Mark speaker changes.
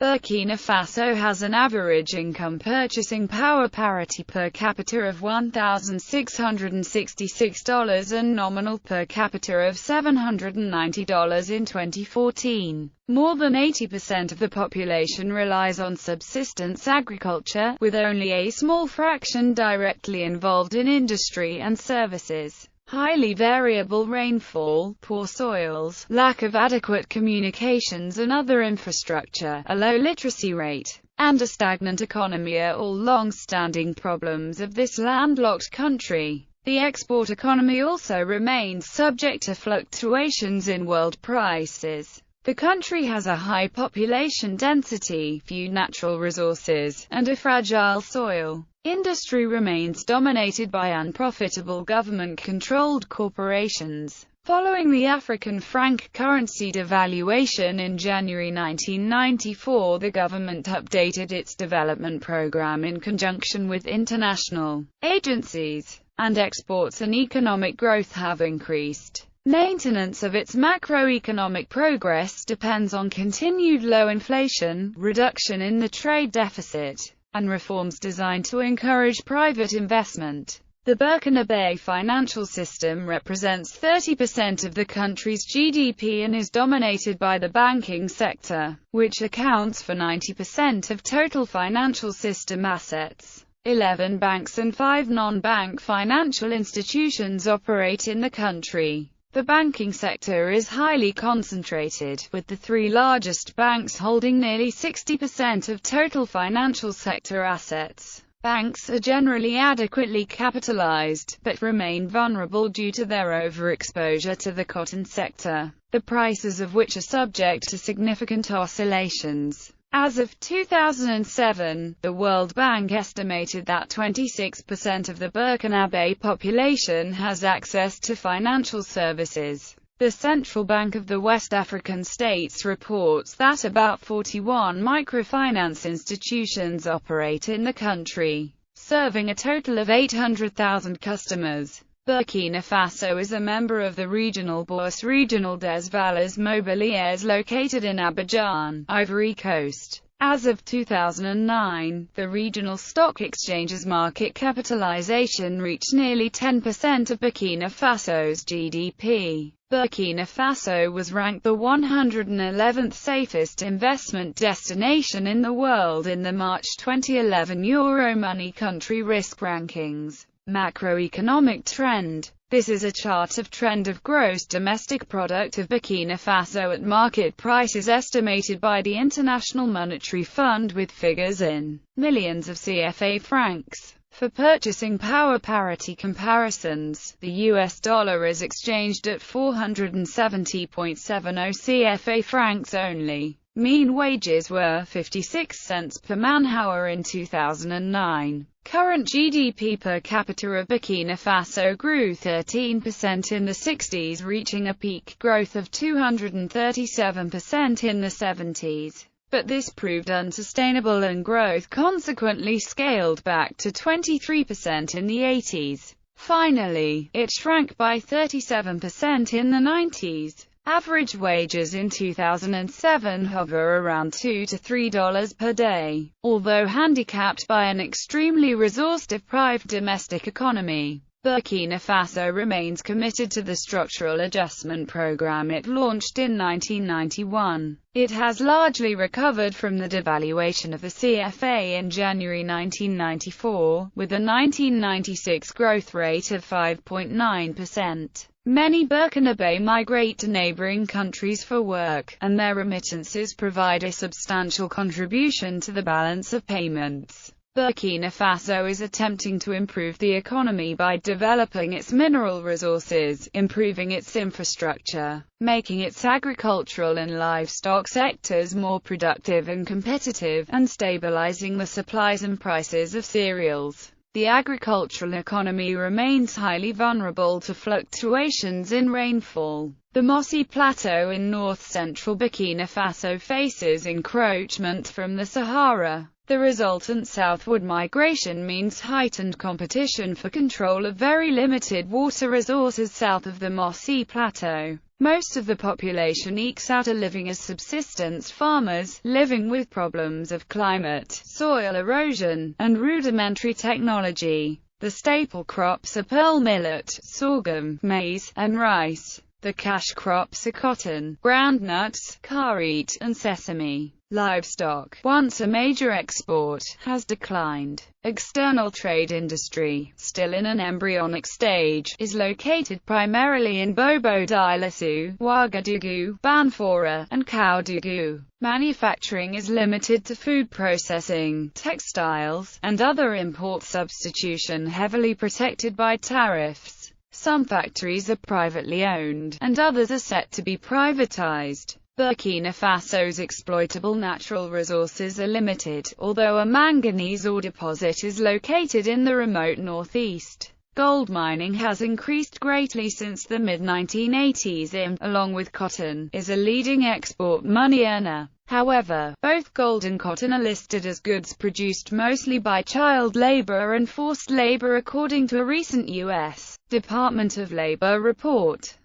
Speaker 1: Burkina Faso has an average income purchasing power parity per capita of $1,666 and nominal per capita of $790 in 2014. More than 80% of the population relies on subsistence agriculture, with only a small fraction directly involved in industry and services. Highly variable rainfall, poor soils, lack of adequate communications and other infrastructure, a low literacy rate, and a stagnant economy are all long-standing problems of this landlocked country. The export economy also remains subject to fluctuations in world prices. The country has a high population density, few natural resources, and a fragile soil. Industry remains dominated by unprofitable government-controlled corporations. Following the African franc currency devaluation in January 1994, the government updated its development program in conjunction with international agencies, and exports and economic growth have increased. Maintenance of its macroeconomic progress depends on continued low inflation, reduction in the trade deficit, and reforms designed to encourage private investment. The Burkinabe financial system represents 30% of the country's GDP and is dominated by the banking sector, which accounts for 90% of total financial system assets. 11 banks and 5 non-bank financial institutions operate in the country. The banking sector is highly concentrated, with the 3 largest banks holding nearly 60% of total financial sector assets. Banks are generally adequately capitalized, but remain vulnerable due to their overexposure to the cotton sector, the prices of which are subject to significant oscillations. As of 2007, the World Bank estimated that 26% of the Burkinabe population has access to financial services. The Central Bank of the West African States reports that about 41 microfinance institutions operate in the country, serving a total of 800,000 customers. Burkina Faso is a member of the regional Bourse Regional des Valeurs Mobilières located in Abidjan, Ivory Coast. As of 2009, the regional stock exchange's market capitalization reached nearly 10% of Burkina Faso's GDP. Burkina Faso was ranked the 111th safest investment destination in the world in the March 2011 Euromoney Country Risk Rankings. Macroeconomic trend. This is a chart of trend of gross domestic product of Burkina Faso at market prices estimated by the International Monetary Fund with figures in millions of CFA francs. For purchasing power parity comparisons, the US dollar is exchanged at 470.70 CFA francs only. Mean wages were 56 cents per man-hour in 2009. Current GDP per capita of Burkina Faso grew 13% in the 60s, reaching a peak growth of 237% in the 70s. But this proved unsustainable and growth consequently scaled back to 23% in the 80s. Finally, it shrank by 37% in the 90s. Average wages in 2007 hover around $2 to $3 per day, although handicapped by an extremely resource-deprived domestic economy. Burkina Faso remains committed to the structural adjustment program it launched in 1991. It has largely recovered from the devaluation of the CFA in January 1994, with a 1996 growth rate of 5.9%. Many Burkinabe migrate to neighboring countries for work, and their remittances provide a substantial contribution to the balance of payments. Burkina Faso is attempting to improve the economy by developing its mineral resources, improving its infrastructure, making its agricultural and livestock sectors more productive and competitive, and stabilizing the supplies and prices of cereals. The agricultural economy remains highly vulnerable to fluctuations in rainfall. The Mossi Plateau in north-central Burkina Faso faces encroachment from the Sahara. The resultant southward migration means heightened competition for control of very limited water resources south of the Mossi Plateau. Most of the population ekes out a living as subsistence farmers, living with problems of climate, soil erosion, and rudimentary technology. The staple crops are pearl millet, sorghum, maize, and rice. The cash crops are cotton, groundnuts, carrot, and sesame. Livestock, once a major export, has declined. External trade industry, still in an embryonic stage, is located primarily in Bobo-Dioulasso, Ouagadougou, Banfora, and Ouagadougou. Manufacturing is limited to food processing, textiles, and other import substitution, heavily protected by tariffs. Some factories are privately owned, and others are set to be privatized. Burkina Faso's exploitable natural resources are limited, although a manganese ore deposit is located in the remote northeast. Gold mining has increased greatly since the mid-1980s and, along with cotton, is a leading export money earner. However, both gold and cotton are listed as goods produced mostly by child labor and forced labor according to a recent U.S. Department of Labor report.